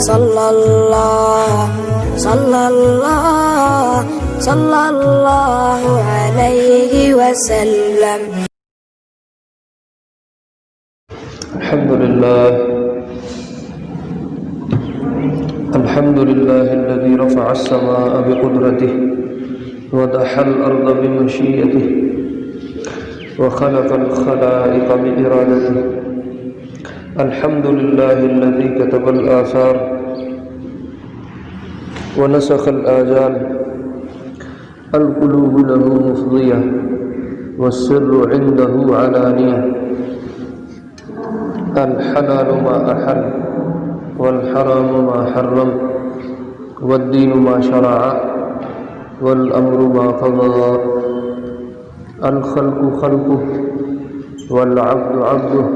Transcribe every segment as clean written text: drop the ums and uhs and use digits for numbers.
صلی اللہ علیہ وسلم. الحمد لله الذي رفع السماء بقدرته ودحى الأرض بمشيئته وخلق الخلائق بإرادته. الحمد لله الذي كتب الآثار ونسخ الآجال. القلوب له مفضية والسر عنده علانية. الحلال ما أحل والحرام ما حرم والدين ما شرع والأمر ما قضى. الخلق خلقه والعبد عبده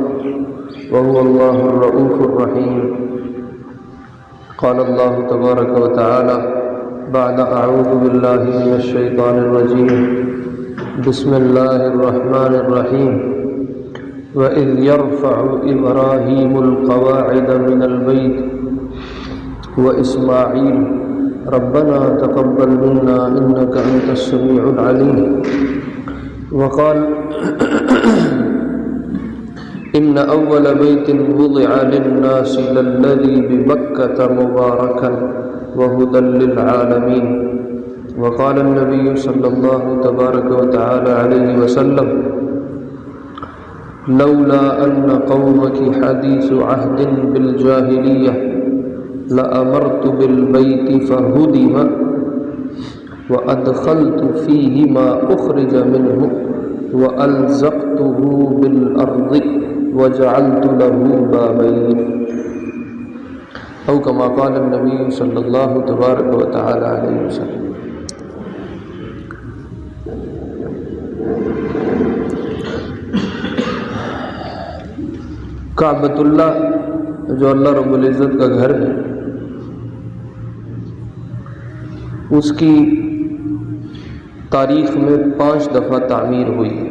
وهو الله الرؤوف الرحيم. قال الله تبارك وتعالى بعد أعوذ بالله من الشيطان الرجيم بسم الله الرحمن الرحيم. وَإِذْ يَرْفَعُ إِبْرَاهِيمُ الْقَوَاعِدَ مِنَ الْبَيْتِ وَإِسْمَاعِيلُ رَبَّنَا تَقَبَّلْ مِنَّا إِنَّكَ أَنْتَ السَّمِيعُ الْعَلِيمُ. وقال إِنَّ أَوَّلَ بَيْتٍ وُضِعَ لِلنَّاسِ لَلَّذِي بِبَكَّةَ مُبَارَكًا وَهُدًى لِلْعَالَمِينَ. وقال النبي صلى الله تبارك وتعالى عليه وسلم لولا أن قومك حديث عهد بالجاهلية لأمرت بالبيت فهدم وأدخلت فيه ما أخرج منه وألزقته بالأرض وجعلت له بابين أو كما قال النبي صلى الله تبارك وتعالى عليه وسلم. کعبۃ اللہ جو اللہ رب العزت کا گھر ہے، اس کی تاریخ میں 5 دفعہ تعمیر ہوئی ہے.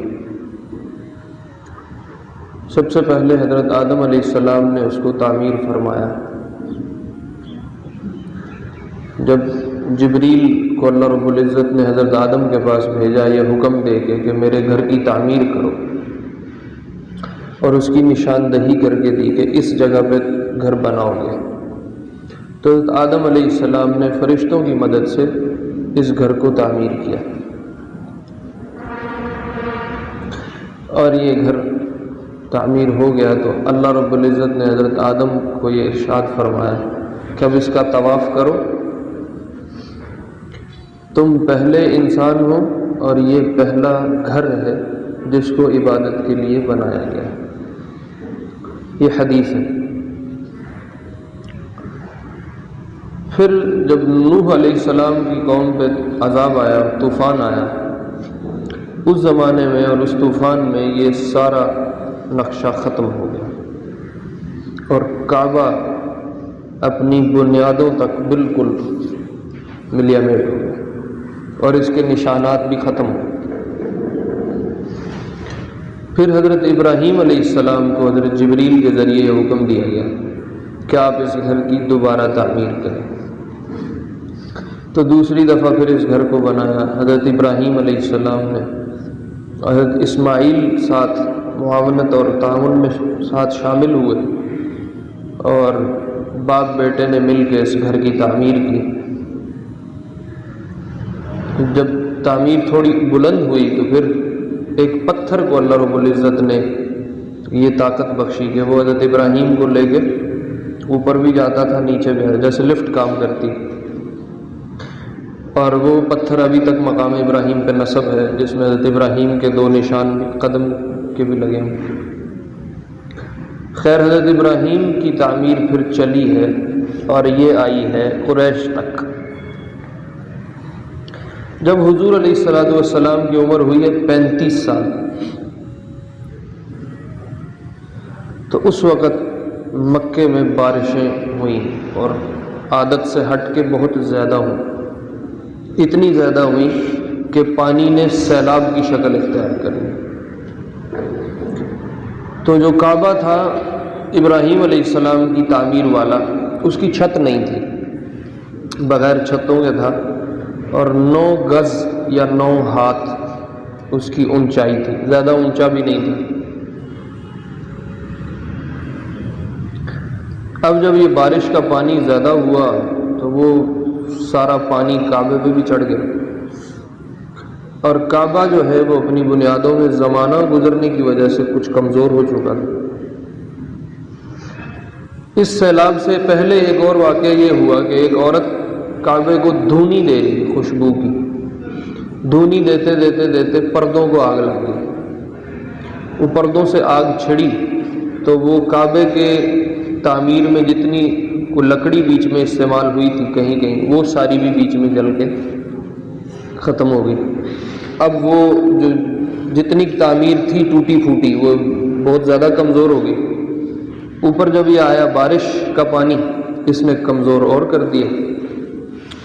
سب سے پہلے حضرت آدم علیہ السلام نے اس کو تعمیر فرمایا. جب جبریل کو اللہ رب العزت نے حضرت آدم کے پاس بھیجا یہ حکم دے کے کہ میرے گھر کی تعمیر کرو، اور اس کی نشاندہی کر کے دی کہ اس جگہ پہ گھر بناؤ گے، تو آدم علیہ السلام نے فرشتوں کی مدد سے اس گھر کو تعمیر کیا، اور یہ گھر تعمیر ہو گیا. تو اللہ رب العزت نے حضرت آدم کو یہ ارشاد فرمایا کہ اب اس کا طواف کرو. تم پہلے انسان ہو اور یہ پہلا گھر ہے جس کو عبادت کے لیے بنایا گیا. یہ حدیث ہے. پھر جب نوح علیہ السلام کی قوم پہ عذاب آیا، طوفان آیا، اس زمانے میں اور اس طوفان میں یہ سارا نقشہ ختم ہو گیا اور کعبہ اپنی بنیادوں تک بالکل ملیا میٹ ہو گیا اور اس کے نشانات بھی ختم ہو گئے. پھر حضرت ابراہیم علیہ السلام کو حضرت جبریل کے ذریعے یہ حکم دیا گیا کہ آپ اس گھر کی دوبارہ تعمیر کریں. تو دوسری دفعہ پھر اس گھر کو بنایا. حضرت ابراہیم علیہ السلام نے، حضرت اسماعیل ساتھ معاونت اور تعاون میں ساتھ شامل ہوئے اور باپ بیٹے نے مل کے اس گھر کی تعمیر کی. جب تعمیر تھوڑی بلند ہوئی تو پھر ایک پتھر کو اللہ رب العزت نے یہ طاقت بخشی کہ وہ حضرت ابراہیم کو لے کے اوپر بھی جاتا تھا، نیچے بھی، جیسے لفٹ کام کرتی. اور وہ پتھر ابھی تک مقام ابراہیم پہ نصب ہے، جس میں حضرت ابراہیم کے 2 نشان قدم کے بھی لگے ہیں. خیر، حضرت ابراہیم کی تعمیر پھر چلی ہے اور یہ آئی ہے قریش تک. جب حضور علیہ السلام کی عمر ہوئی ہے 35 سال، تو اس وقت مکے میں بارشیں ہوئیں اور عادت سے ہٹ کے بہت زیادہ ہوئیں. اتنی زیادہ ہوئیں کہ پانی نے سیلاب کی شکل اختیار کر لی. تو جو کعبہ تھا ابراہیم علیہ السلام کی تعمیر والا، اس کی چھت نہیں تھی، بغیر چھتوں کے تھا، اور 9 گز یا 9 ہاتھ اس کی اونچائی تھی، زیادہ اونچا بھی نہیں تھا۔ اب جب یہ بارش کا پانی زیادہ ہوا تو وہ سارا پانی کعبے پہ بھی چڑھ گیا، اور کعبہ جو ہے وہ اپنی بنیادوں میں زمانہ گزرنے کی وجہ سے کچھ کمزور ہو چکا تھا۔ اس سیلاب سے پہلے ایک اور واقعہ یہ ہوا کہ ایک عورت کعبے کو دھونی دے رہی، خوشبو کی دھونی دیتے دیتے دیتے پردوں کو آگ لگ گئی، وہ پردوں سے آگ چھڑی تو وہ کعبے کے تعمیر میں جتنی کو لکڑی بیچ میں استعمال ہوئی تھی کہیں کہیں، وہ ساری بھی بیچ میں جل کے ختم ہو گئی۔ اب وہ جو جتنی تعمیر تھی ٹوٹی پھوٹی وہ بہت زیادہ کمزور ہو گئی۔ اوپر جب یہ آیا بارش کا پانی، اس نے کمزور اور کر دیا،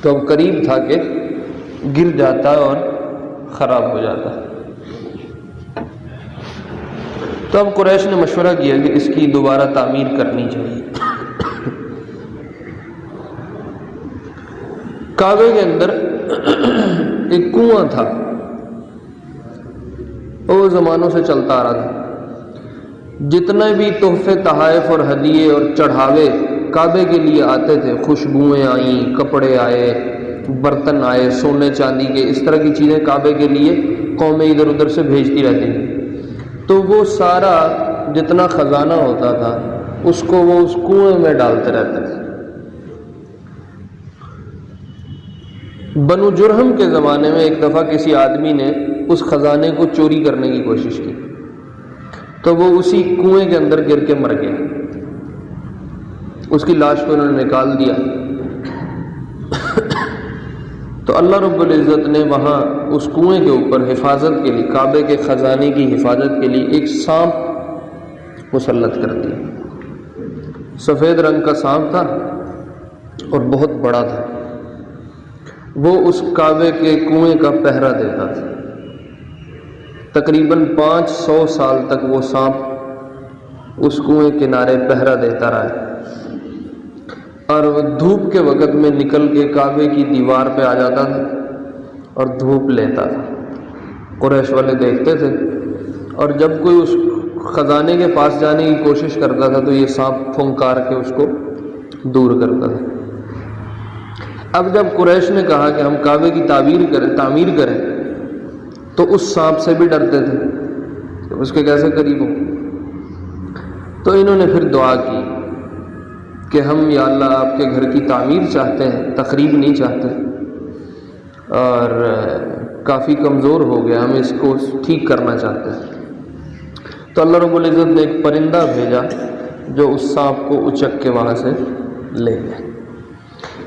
تو اب قریب تھا کہ گر جاتا اور خراب ہو جاتا۔ تو اب قریش نے مشورہ کیا کہ اس کی دوبارہ تعمیر کرنی چاہیے۔ کعبے کے اندر ایک کنواں تھا، وہ زمانوں سے چلتا آ رہا تھا۔ جتنے بھی تحفے تحائف اور ہدیے اور چڑھاوے کعبے کے لیے آتے تھے، خوشبوئیں آئیں، کپڑے آئے، برتن آئے سونے چاندی کے، اس طرح کی چیزیں کعبے کے لیے قومیں ادھر ادھر سے بھیجتی رہتی تھیں، تو وہ سارا جتنا خزانہ ہوتا تھا اس کو وہ اس کنویں میں ڈالتے رہتے تھے۔ بنو جرہم کے زمانے میں ایک دفعہ کسی آدمی نے اس خزانے کو چوری کرنے کی کوشش کی، تو وہ اسی کنویں کے اندر گر کے مر گیا، اس کی لاش کو انہوں نے نکال دیا۔ تو اللہ رب العزت نے وہاں اس کنویں کے اوپر حفاظت کے لیے، کعبے کے خزانے کی حفاظت کے لیے ایک سانپ مسلط کر دیا۔ سفید رنگ کا سانپ تھا اور بہت بڑا تھا، وہ اس کعبے کے کنویں کا پہرا دیتا تھا۔ تقریباً 500 سال تک وہ سانپ اس کنویں کنارے پہرا دیتا رہا، اور وہ دھوپ کے وقت میں نکل کے کعبے کی دیوار پہ آ جاتا تھا اور دھوپ لیتا تھا۔ قریش والے دیکھتے تھے، اور جب کوئی اس خزانے کے پاس جانے کی کوشش کرتا تھا تو یہ سانپ پھنکار کے اس کو دور کرتا تھا۔ اب جب قریش نے کہا کہ ہم کعبے کی تعمیر کریں تو اس سانپ سے بھی ڈرتے تھے کہ اس کے کیسے قریب ہوں، تو انہوں نے پھر دعا کی کہ ہم یا اللہ آپ کے گھر کی تعمیر چاہتے ہیں، تخریب نہیں چاہتے، اور کافی کمزور ہو گیا، ہم اس کو ٹھیک کرنا چاہتے ہیں۔ تو اللہ رب العزت نے ایک پرندہ بھیجا جو اس سانپ کو اچک کے وہاں سے لے گیا۔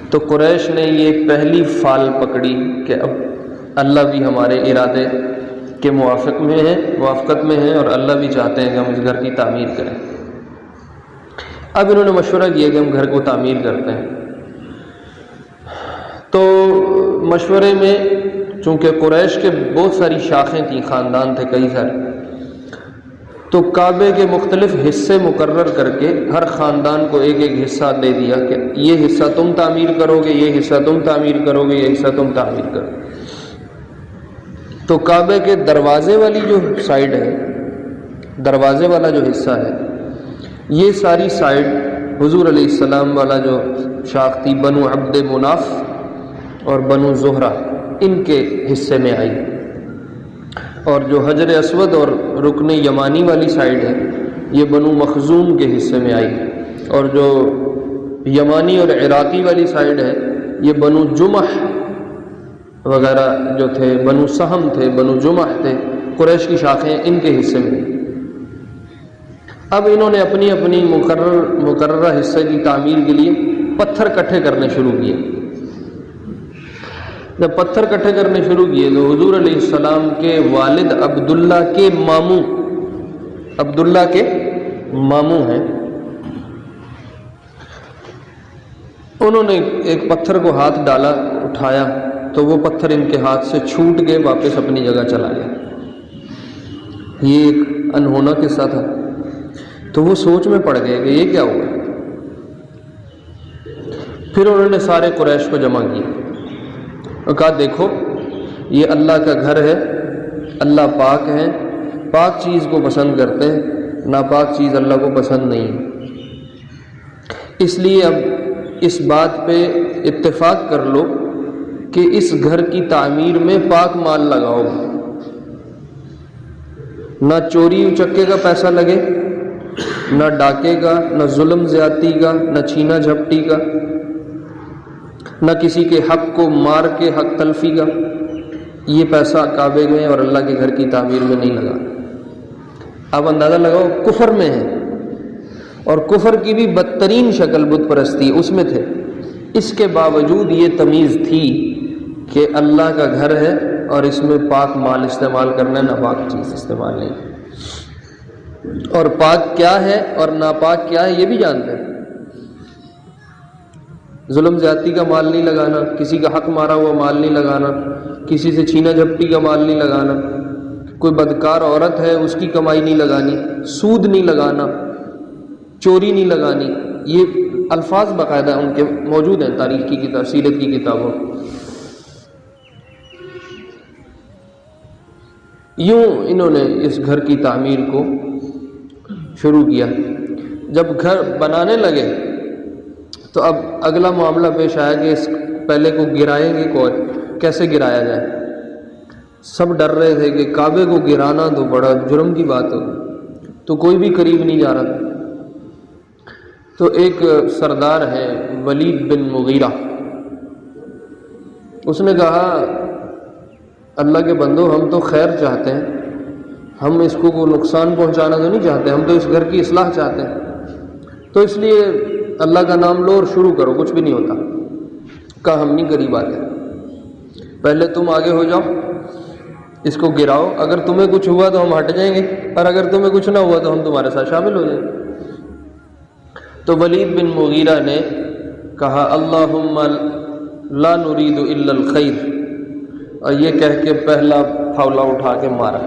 تو قریش نے یہ پہلی فال پکڑی کہ اب اللہ بھی ہمارے ارادے کے موافقت میں ہے، اور اللہ بھی چاہتے ہیں کہ ہم اس گھر کی تعمیر کریں۔ اب انہوں نے مشورہ کیا کہ ہم گھر کو تعمیر کرتے ہیں۔ تو مشورے میں چونکہ قریش کے بہت ساری شاخیں تھیں، خاندان تھے کئی سارے، تو کعبے کے مختلف حصے مقرر کر کے ہر خاندان کو ایک ایک حصہ دے دیا کہ یہ حصہ تم تعمیر کرو گے، یہ حصہ تم تعمیر کرو گے، یہ حصہ تم تعمیر کرو گے۔ تو کعبے کے دروازے والی جو سائیڈ ہے، دروازے والا جو حصہ ہے، یہ ساری سائیڈ حضور علیہ السلام والا جو شاخ تھی بنو عبد مناف اور بنو زہرہ، ان کے حصے میں آئی، اور جو حجر اسود اور رکن یمانی والی سائیڈ ہے یہ بنو مخزوم کے حصے میں آئی، اور جو یمانی اور عراقی والی سائیڈ ہے یہ بنو جمح وغیرہ جو تھے، بنو سہم تھے، بنو جمح تھے، قریش کی شاخیں ان کے حصے میں۔ اب انہوں نے اپنی اپنی مقررہ حصے کی تعمیر کے لیے پتھر کٹھے کرنے شروع کیے۔ جب پتھر کٹھے کرنے شروع کیے تو حضور علیہ السلام کے والد عبداللہ کے ماموں ہیں، انہوں نے ایک پتھر کو ہاتھ ڈالا، اٹھایا تو وہ پتھر ان کے ہاتھ سے چھوٹ کے واپس اپنی جگہ چلا گیا۔ یہ ایک انہونا قصہ تھا، تو وہ سوچ میں پڑ گئے کہ یہ کیا ہوا۔ پھر انہوں نے سارے قریش کو جمع کیا اور کہا دیکھو یہ اللہ کا گھر ہے، اللہ پاک ہے، پاک چیز کو پسند کرتے ہیں، ناپاک چیز اللہ کو پسند نہیں ہے، اس لیے اب اس بات پہ اتفاق کر لو کہ اس گھر کی تعمیر میں پاک مال لگاؤ، نہ چوری چکے کا پیسہ لگے، نہ ڈاکے کا، نہ ظلم زیادتی کا، نہ چھینا جھپٹی کا، نہ کسی کے حق کو مار کے حق تلفی کا۔ یہ پیسہ کعبے میں اور اللہ کے گھر کی تعمیر میں نہیں لگا۔ اب اندازہ لگاؤ کفر میں ہے، اور کفر کی بھی بدترین شکل بت پرستی اس میں تھے، اس کے باوجود یہ تمیز تھی کہ اللہ کا گھر ہے اور اس میں پاک مال استعمال کرنا ہے، ناپاک چیز استعمال نہیں، اور پاک کیا ہے اور ناپاک کیا ہے یہ بھی جانتے ہیں۔ ظلم زیادتی کا مال نہیں لگانا، کسی کا حق مارا ہوا مال نہیں لگانا، کسی سے چھینا جھپٹی کا مال نہیں لگانا، کوئی بدکار عورت ہے اس کی کمائی نہیں لگانی، سود نہیں لگانا، چوری نہیں لگانی۔ یہ الفاظ باقاعدہ ان کے موجود ہیں تاریخ کی کتاب، سیرت کی کتابوں۔ یوں انہوں نے اس گھر کی تعمیر کو شروع کیا۔ جب گھر بنانے لگے تو اب اگلا معاملہ پیش آیا کہ اس پہلے کو گرائیں گے کیسے گرایا جائے۔ سب ڈر رہے تھے کہ کعبے کو گرانا تو بڑا جرم کی بات ہوگی، تو کوئی بھی قریب نہیں جا رہا تھا۔ تو ایک سردار ہے ولید بن مغیرہ، اس نے کہا اللہ کے بندو ہم تو خیر چاہتے ہیں، ہم اس کو کوئی نقصان پہنچانا تو نہیں چاہتے، ہم تو اس گھر کی اصلاح چاہتے ہیں، تو اس لیے اللہ کا نام لو اور شروع کرو، کچھ بھی نہیں ہوتا۔ کہا ہم نہیں قریب آتے، پہلے تم آگے ہو جاؤ، اس کو گراؤ، اگر تمہیں کچھ ہوا تو ہم ہٹ جائیں گے، اور اگر تمہیں کچھ نہ ہوا تو ہم تمہارے ساتھ شامل ہو جائیں گے۔ تو ولید بن مغیرہ نے کہا اللہم لا نرید الا الخیر، اور یہ کہہ کے پہلا پھاولا اٹھا کے مارا،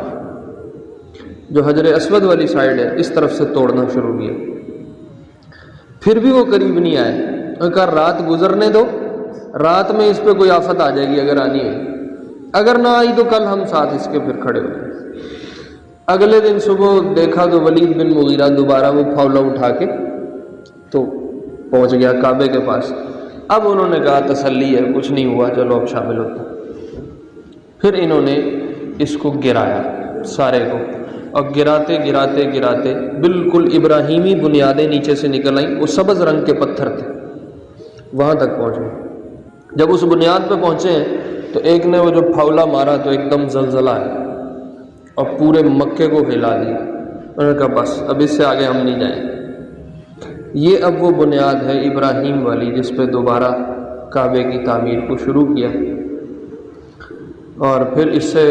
جو حجر اسود والی سائڈ ہے اس طرف سے توڑنا شروع کیا۔ پھر بھی وہ قریب نہیں آئے، اور کہا رات گزرنے دو، رات میں اس پہ کوئی آفت آ جائے گی اگر آنی ہے، اگر نہ آئی تو کل ہم ساتھ اس کے پھر کھڑے ہوئے۔ اگلے دن صبح دیکھا تو ولید بن مغیرہ دوبارہ وہ پھاولا اٹھا کے تو پہنچ گیا کعبے کے پاس۔ اب انہوں نے کہا تسلی ہے، کچھ نہیں ہوا، چلو اب شامل ہوتے ہیں۔ پھر انہوں نے اس کو گرایا سارے کو، اور گراتے گراتے گراتے بالکل ابراہیمی بنیادیں نیچے سے نکل آئیں، وہ سبز رنگ کے پتھر تھے، وہاں تک پہنچے۔ جب اس بنیاد پہ پہنچے ہیں تو ایک نے وہ جو پھاولا مارا تو ایک دم زلزلہ ہے اور پورے مکے کو ہلا دیا۔ انہوں نے کہا بس اب اس سے آگے ہم نہیں جائیں۔ یہ اب وہ بنیاد ہے ابراہیم والی جس پہ دوبارہ کعبے کی تعمیر کو شروع کیا، اور پھر اس سے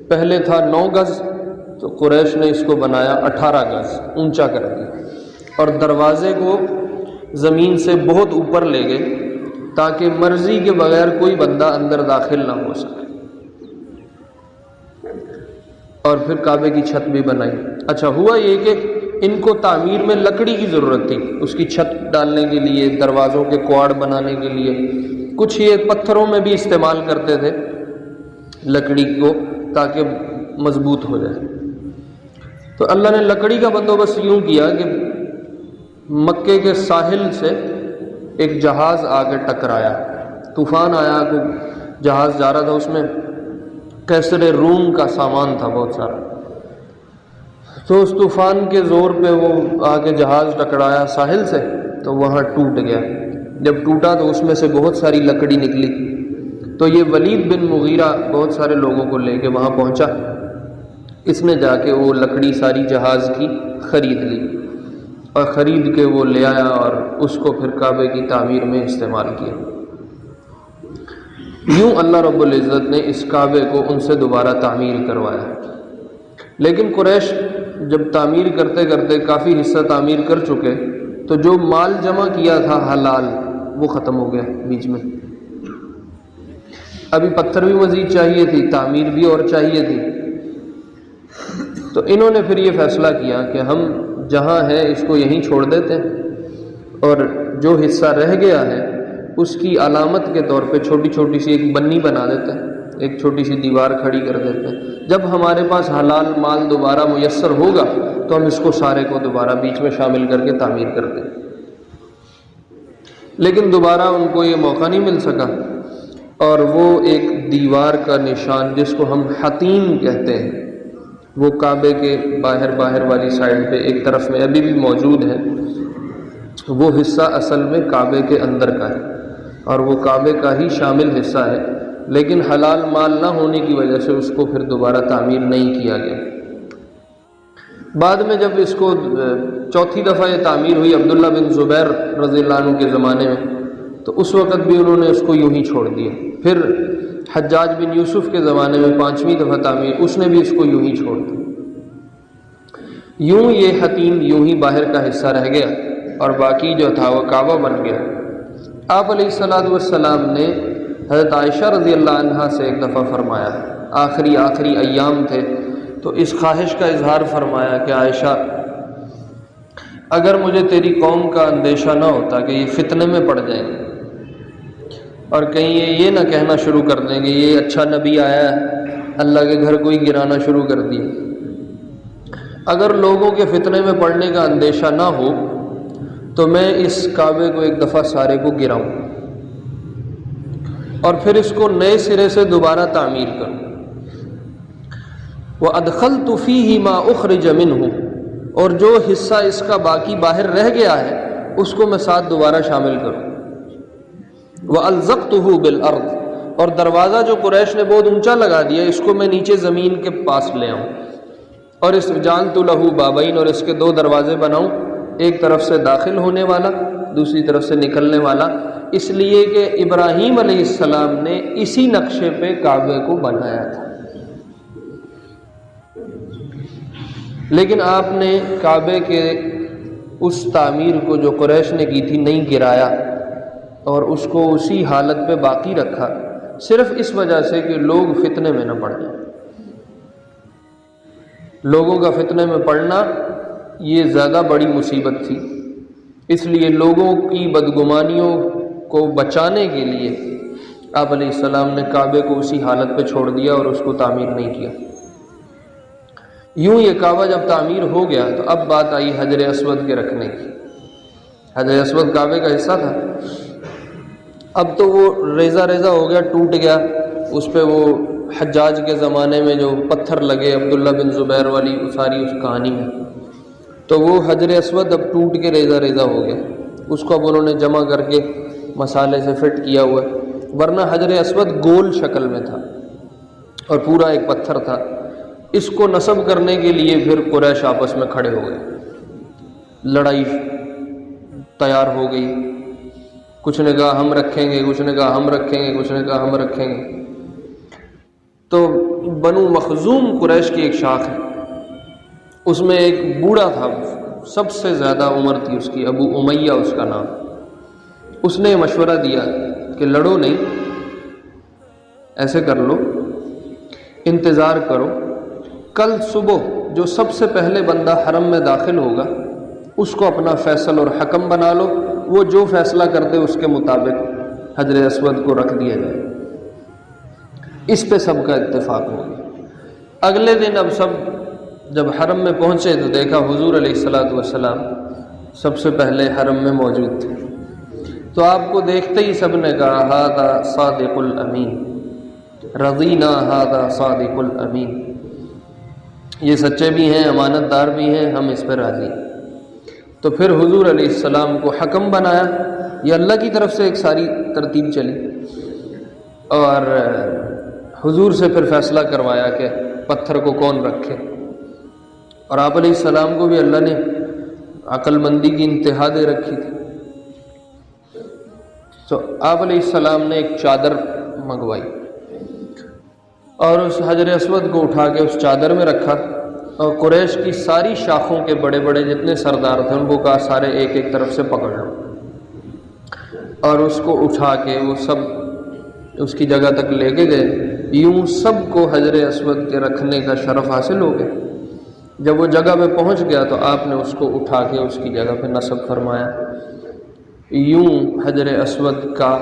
پہلے تھا 9 گز، تو قریش نے اس کو بنایا 18 گز اونچا کر دیا، اور دروازے کو زمین سے بہت اوپر لے گئے تاکہ مرضی کے بغیر کوئی بندہ اندر داخل نہ ہو سکے، اور پھر کعبے کی چھت بھی بنائی۔ اچھا ہوا یہ کہ ان کو تعمیر میں لکڑی کی ضرورت تھی، اس کی چھت ڈالنے کے لیے، دروازوں کے کوڑ بنانے کے لیے، کچھ یہ پتھروں میں بھی استعمال کرتے تھے لکڑی کو تاکہ مضبوط ہو جائے۔ تو اللہ نے لکڑی کا بندوبست یوں کیا کہ مکے کے ساحل سے ایک جہاز آ کے ٹکرایا، طوفان آیا، کوئی جہاز جا رہا تھا، اس میں کیسر روم کا سامان تھا بہت سارا، تو اس طوفان کے زور پہ وہ آ کے جہاز ٹکرایا ساحل سے، تو وہاں ٹوٹ گیا۔ جب ٹوٹا تو اس میں سے بہت ساری لکڑی نکلی، تو یہ ولید بن مغیرہ بہت سارے لوگوں کو لے کے وہاں پہنچا، اس نے جا کے وہ لکڑی ساری جہاز کی خرید لی، اور خرید کے وہ لے آیا اور اس کو پھر کعبے کی تعمیر میں استعمال کیا۔ یوں اللہ رب العزت نے اس کعبے کو ان سے دوبارہ تعمیر کروایا۔ لیکن قریش جب تعمیر کرتے کرتے کافی حصہ تعمیر کر چکے تو جو مال جمع کیا تھا حلال وہ ختم ہو گیا بیچ میں، ابھی پتھر بھی مزید چاہیے تھی، تعمیر بھی اور چاہیے تھی۔ تو انہوں نے پھر یہ فیصلہ کیا کہ ہم جہاں ہیں اس کو یہیں چھوڑ دیتے ہیں، اور جو حصہ رہ گیا ہے اس کی علامت کے طور پہ چھوٹی چھوٹی سی ایک بنی بنا دیتے ہیں، ایک چھوٹی سی دیوار کھڑی کر دیتے ہیں۔ جب ہمارے پاس حلال مال دوبارہ میسر ہوگا تو ہم اس کو سارے کو دوبارہ بیچ میں شامل کر کے تعمیر کرتے ہیں، لیکن دوبارہ ان کو یہ موقع نہیں مل سکا، اور وہ ایک دیوار کا نشان جس کو ہم حتیم کہتے ہیں، وہ کعبے کے باہر والی سائڈ پہ ایک طرف میں ابھی بھی موجود ہے۔ وہ حصہ اصل میں کعبے کے اندر کا ہے اور وہ کعبے کا ہی شامل حصہ ہے، لیکن حلال مال نہ ہونے کی وجہ سے اس کو پھر دوبارہ تعمیر نہیں کیا گیا۔ بعد میں جب اس کو چوتھی دفعہ یہ تعمیر ہوئی عبداللہ بن زبیر رضی اللہ عنہ کے زمانے میں، تو اس وقت بھی انہوں نے اس کو یوں ہی چھوڑ دیا۔ پھر حجاج بن یوسف کے زمانے میں پانچویں دفعہ تعمیر، اس نے بھی اس کو یوں ہی چھوڑ دیا۔ یوں یہ حتیم یوں ہی باہر کا حصہ رہ گیا اور باقی جو تھا وہ کعبہ بن گیا۔ آپ علیہ السلام نے حضرت عائشہ رضی اللہ عنہا سے ایک دفعہ فرمایا، آخری ایام تھے تو اس خواہش کا اظہار فرمایا کہ عائشہ، اگر مجھے تیری قوم کا اندیشہ نہ ہوتا کہ یہ فتنے میں پڑ جائیں گے اور کہیں یہ نہ کہنا شروع کر دیں کہ یہ اچھا نبی آیا ہے، اللہ کے گھر کوئی گرانا شروع کر دیا، اگر لوگوں کے فتنے میں پڑنے کا اندیشہ نہ ہو تو میں اس کعبے کو ایک دفعہ سارے کو گراؤں اور پھر اس کو نئے سرے سے دوبارہ تعمیر کروں۔ وَأَدْخَلْتُ فِيهِ مَا أُخْرِجَ مِنْهُ، اور جو حصہ اس کا باقی باہر رہ گیا ہے اس کو میں ساتھ دوبارہ شامل کروں۔ وَأَلْزَقْتُهُ بِالْأَرْضِ، اور دروازہ جو قریش نے بہت اونچا لگا دیا اس کو میں نیچے زمین کے پاس لے آؤں، اور اس جعلت لہ بابین، اور اس کے دو دروازے بناؤں، ایک طرف سے داخل ہونے والا دوسری طرف سے نکلنے والا، اس لیے کہ ابراہیم علیہ السلام نے اسی نقشے پہ کعبے کو بنایا تھا، لیکن آپ نے کعبے کے اس تعمیر کو جو قریش نے کی تھی نہیں گرایا اور اس کو اسی حالت پہ باقی رکھا، صرف اس وجہ سے کہ لوگ فتنے میں نہ پڑ جائیں۔ لوگوں کا فتنے میں پڑنا یہ زیادہ بڑی مصیبت تھی، اس لیے لوگوں کی بدگمانیوں کو بچانے کے لیے آپ علیہ السلام نے کعبے کو اسی حالت پہ چھوڑ دیا اور اس کو تعمیر نہیں کیا۔ یوں یہ کعبہ جب تعمیر ہو گیا تو اب بات آئی حجر اسود کے رکھنے کی۔ حجر اسود کعبے کا حصہ تھا، اب تو وہ ریزہ ہو گیا، ٹوٹ گیا، اس پہ وہ حجاج کے زمانے میں جو پتھر لگے عبداللہ بن زبیر والی ساری اس کہانی میں، تو وہ حجر اسود اب ٹوٹ کے ریزہ ہو گیا، اس کو اب انہوں نے جمع کر کے مسالے سے فٹ کیا ہوا ہے، ورنہ حجر اسود گول شکل میں تھا اور پورا ایک پتھر تھا۔ اس کو نصب کرنے کے لیے پھر قریش آپس میں کھڑے ہو گئے، لڑائی تیار ہو گئی، کچھ نے کہا ہم رکھیں گے، کچھ نے کہا ہم رکھیں گے، کچھ نے کہا ہم رکھیں گے۔ تو بنو مخزوم قریش کی ایک شاخ ہے، اس میں ایک بوڑھا تھا، سب سے زیادہ عمر تھی اس کی، ابو امیہ اس کا نام۔ اس نے مشورہ دیا کہ لڑو نہیں، ایسے کر لو، انتظار کرو، کل صبح جو سب سے پہلے بندہ حرم میں داخل ہوگا اس کو اپنا فیصل اور حکم بنا لو، وہ جو فیصلہ کر دے اس کے مطابق حجر اسود کو رکھ دیا جائے۔ اس پہ سب کا اتفاق ہو گیا۔ اگلے دن اب سب جب حرم میں پہنچے تو دیکھا حضور علیہ السلام سب سے پہلے حرم میں موجود تھے، تو آپ کو دیکھتے ہی سب نے کہا ھذا صادق الامین، رضینا ھذا صادق الامین، یہ سچے بھی ہیں، امانت دار بھی ہیں، ہم اس پہ راضی ہیں۔ تو پھر حضور علیہ السلام کو حکم بنایا، یہ اللہ کی طرف سے ایک ساری ترتیب چلی، اور حضور سے پھر فیصلہ کروایا کہ پتھر کو کون رکھے، اور آپ علیہ السلام کو بھی اللہ نے عقل مندی کی انتہا دے رکھی تھی۔ تو آپ علیہ السلام نے ایک چادر منگوائی اور اس حجر اسود کو اٹھا کے اس چادر میں رکھا، اور قریش کی ساری شاخوں کے بڑے بڑے جتنے سردار تھے ان کو کہا سارے ایک ایک طرف سے پکڑ لو، اور اس کو اٹھا کے وہ سب اس کی جگہ تک لے کے گئے۔ یوں سب کو حجر اسود کے رکھنے کا شرف حاصل ہو گیا۔ جب وہ جگہ پہ پہنچ گیا تو آپ نے اس کو اٹھا کے اس کی جگہ پہ نصب فرمایا، یوں حجر اسود کا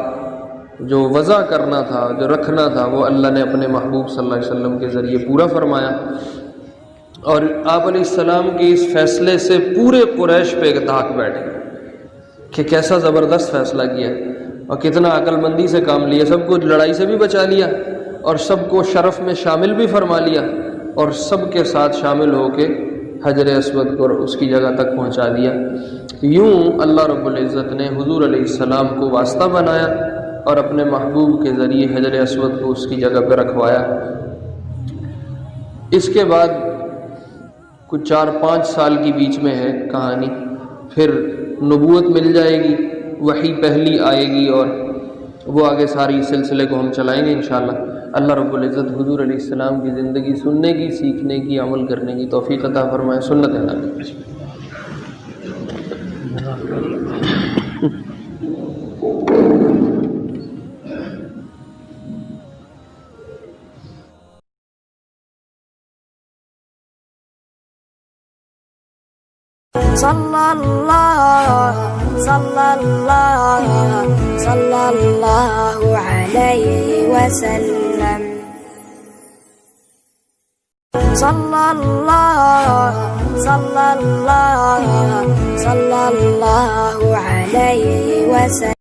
جو وضع کرنا تھا، جو رکھنا تھا، وہ اللہ نے اپنے محبوب صلی اللہ علیہ وسلم کے ذریعے پورا فرمایا، اور آپ علیہ السلام کے اس فیصلے سے پورے قریش پہ دھاک بیٹھے کہ کیسا زبردست فیصلہ کیا اور کتنا عقل مندی سے کام لیا، سب کو لڑائی سے بھی بچا لیا اور سب کو شرف میں شامل بھی فرما لیا، اور سب کے ساتھ شامل ہو کے حجر اسود کو اس کی جگہ تک پہنچا دیا۔ یوں اللہ رب العزت نے حضور علیہ السلام کو واسطہ بنایا اور اپنے محبوب کے ذریعے حجر اسود کو اس کی جگہ پہ رکھوایا۔ اس کے بعد کچھ 4-5 سال کی بیچ میں ہے کہانی، پھر نبوت مل جائے گی، وحی پہلی آئے گی، اور وہ آگے ساری سلسلے کو ہم چلائیں گے انشاءاللہ۔ اللہ رب العزت حضور علیہ السلام کی زندگی سننے کی، سیکھنے کی، عمل کرنے کی توفیق عطا فرمائے۔ سنت نبی۔ صلی اللہ علیہ وسلم، صلی اللہ علیہ وسلم۔